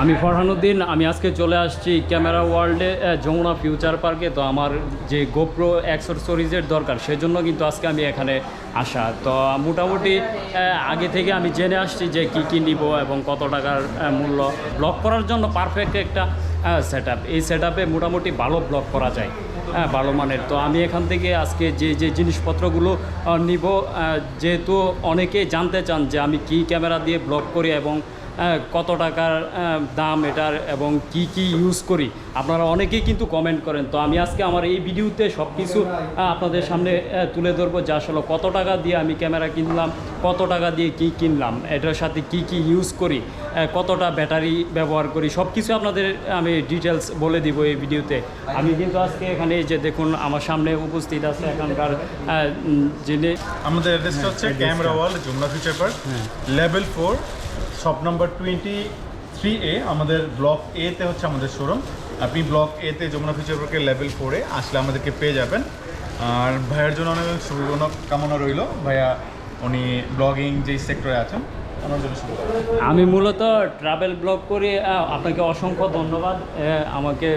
আমি ফরহানুদ্দিন, আমি আজকে চলে আসছি ক্যামেরা ওয়ার্ল্ডে যমুনা ফিউচার পার্কে। তো আমার যে গোপ্রো অ্যাক্সেসরিজের দরকার সেজন্য কিন্তু আজকে আমি এখানে আসা। তো মোটামুটি আগে থেকে আমি জেনে আসছি যে কী নিব এবং কত টাকার মূল্য। ব্লগ করার জন্য পারফেক্ট একটা সেট আপ। এই সেট আপে মোটামুটি ভালো ব্লগ করা যায়, ভালো মানের। তো আমি এখান থেকে আজকে যে জিনিসপত্রগুলো নিব, যেহেতু অনেকেই জানতে চান যে আমি কি ক্যামেরা দিয়ে ব্লগ করি এবং কত টাকার দাম এটার এবং কি ইউজ করি, আপনারা অনেকেই কিন্তু কমেন্ট করেন। তো আমি আজকে আমার এই ভিডিওতে সব কিছু আপনাদের সামনে তুলে ধরবো যে আসলে কত টাকা দিয়ে আমি ক্যামেরা কিনলাম, কত টাকা দিয়ে কি কিনলাম, এটার সাথে কি ইউজ করি, কতটা ব্যাটারি ব্যবহার করি, সব কিছু আপনাদের আমি ডিটেলস বলে দিব এই ভিডিওতে। আমি কিন্তু আজকে এখানে যে দেখুন আমার সামনে উপস্থিত আছে এখানকার যিনি। আমাদের অ্যাড্রেসটা হচ্ছে camera world Jamuna future park, level 4, shop number 23A। আমাদের ব্লক এতে হচ্ছে আমাদের শোরুম। আপনি ব্লক এতে যমুনা ফিউচার পার্কের লেভেল 4-এ আসলে আমাদেরকে পেয়ে যাবেন। আর ভাইয়ের জন্য অনেক শুভকামনা রইল। ভাইয়া উনি ব্লগিং যেই সেক্টরে আছেন ওনার জন্য শুভকামনা। আমি মূলত ট্রাভেল ব্লগ করি। আপনাকে অসংখ্য ধন্যবাদ আমাকে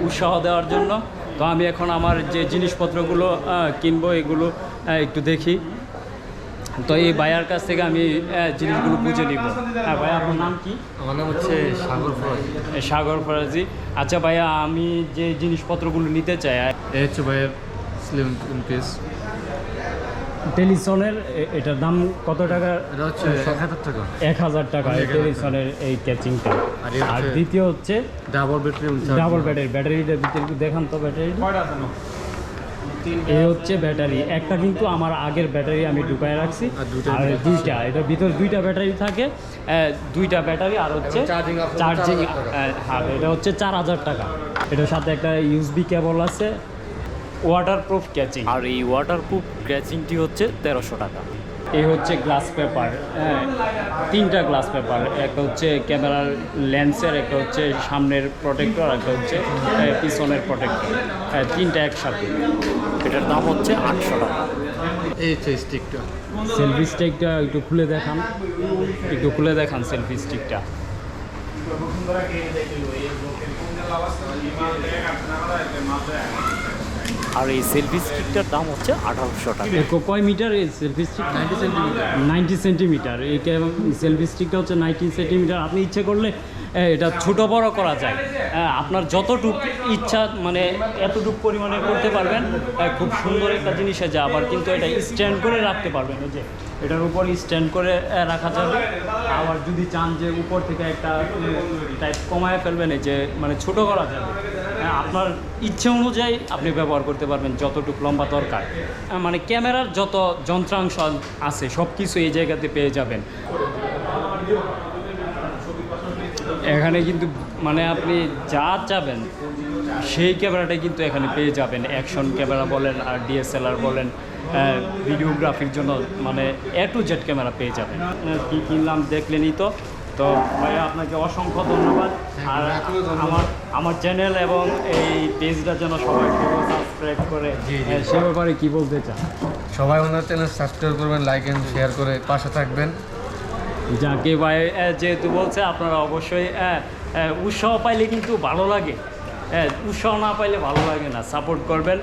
উৎসাহ দেওয়ার জন্য। তো আমি এখন আমার যে জিনিসপত্রগুলো কিনবো এগুলো একটু দেখি। তো এই ভাইয়ার কাছ থেকে আমি জিনিসগুলো বুঝে নিব। হ্যাঁ ভাইয়া, আপনার নাম কি? আমার নাম হচ্ছে সাগর ফরাজি। সাগর ফরাজি। আচ্ছা ভাইয়া, আমি যে জিনিসপত্রগুলো নিতে চাই, এই হচ্ছে ভাইয়ের স্লিম পিস টেলিসনের, এটার দাম কত টাকা? এটা হচ্ছে 1000 টাকা। 1000 টাকা এই টেলিসনের এই ক্যাচিংটা। আর দ্বিতীয় হচ্ছে ডাবল ব্যাটারিটা ভিতরে একটু দেখান তো। ব্যাটারি এই হচ্ছে ব্যাটারি একটা, কিন্তু আমার আগের ব্যাটারি আমি ঢুকায় রাখছি। আর দুইটা, এটার ভিতরে দুইটা ব্যাটারি থাকে, দুইটা ব্যাটারি আর হচ্ছে চার্জিং। হ্যাঁ, এটা হচ্ছে 4000 টাকা। এটার সাথে একটা ইউএসবি কেবল আছে, ওয়াটারপ্রুফ ক্যাচিং। আর এই ওয়াটারপ্রুফ ক্যাচিংটি হচ্ছে 1300 টাকা। এই হচ্ছে গ্লাস পেপার, তিনটা গ্লাস পেপার, একটা হচ্ছে ক্যামেরার লেন্সের, একটা হচ্ছে সামনের প্রোটেক্টর, একটা হচ্ছে পিছনের প্রোটেক্টর, তিনটা একসাথে। এটার দাম হচ্ছে 800 টাকা। এই হচ্ছে স্টিকটা, সেলফি স্টিকটা একটু খুলে দেখান, সেলফি স্টিকটা। আর এই সেলফি স্টিকটার দাম হচ্ছে 1800 টাকা। কয় মিটার এই সেলফি স্টিক? 90 সেন্টিমিটার। এই সেলফি স্টিকটা হচ্ছে 90 সেন্টিমিটার। আপনি ইচ্ছে করলে এটা ছোট বড় করা যায়, আপনার যতটুকু ইচ্ছা মানে এতটুকু পরিমাণে করতে পারবেন। খুব সুন্দর একটা জিনিস আছে। আবার কিন্তু এটা স্ট্যান্ড করে রাখতে পারবেন, এই যে এটার উপর স্ট্যান্ড করে রাখা যাবে। আবার যদি চান যে উপর থেকে একটা টাইপ কমায় ফেলবেন, এই যে মানে ছোট করা যাবে। আপনার ইচ্ছে অনুযায়ী আপনি ব্যবহার করতে পারবেন যতটুকু লম্বা দরকার। মানে ক্যামেরার যত যন্ত্রাংশ আছে সব কিছু এই জায়গাতে পেয়ে যাবেন। এখানে কিন্তু মানে আপনি যা চাবেন সেই ক্যামেরাটাই কিন্তু এখানে পেয়ে যাবেন। অ্যাকশন ক্যামেরা বলেন আর ডিএসএলআর বলেন, ভিডিওগ্রাফির জন্য মানে A to Z ক্যামেরা পেয়ে যাবেন। কী কিনলাম দেখলেনই তো। তো ভাইয়া আপনাকে অসংখ্য ধন্যবাদ। আর আমার চ্যানেল এবং এই পেজটা যেন সবাই সাবস্ক্রাইব করে, সে ব্যাপারে কী বলতে চান? সবাই ওনার চ্যানেল সাবস্ক্রাইব করবেন, লাইক এন্ড শেয়ার করে পাশে থাকবেন। যাকে ভাই যেহেতু বলছে, আপনারা অবশ্যই উৎসাহ পাইলে কিন্তু ভালো লাগে, উৎসাহ না পাইলে ভালো লাগে না। সাপোর্ট করবেন,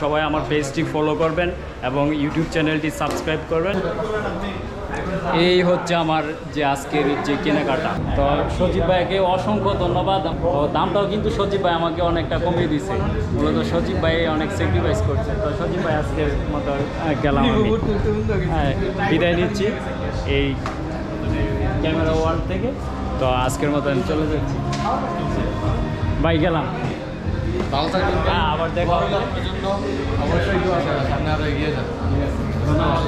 সবাই আমার পেজটি ফলো করবেন এবং ইউটিউব চ্যানেলটি সাবস্ক্রাইব করবেন। এই হচ্ছে আমার যে আজকের যে কেনাকাটা। তো সজীব ভাইকে অসংখ্য ধন্যবাদ। দামটাও কিন্তু সজীব ভাই আমাকে অনেকটা কমিয়ে দিচ্ছে। মূলত সজীব ভাই অনেক স্যাক্রিফাইস করছে। তো সজীব ভাই আজকের মতো গেলাম, আমি বিদায় নিচ্ছি এই ক্যামেরা ওয়ার্ল্ড থেকে। তো আজকের মতো আমি চলে যাচ্ছি, বাই, গেলাম। আবার দেখা হবে। অবশ্যই সামনে আরো এগিয়ে যান। ধন্যবাদ।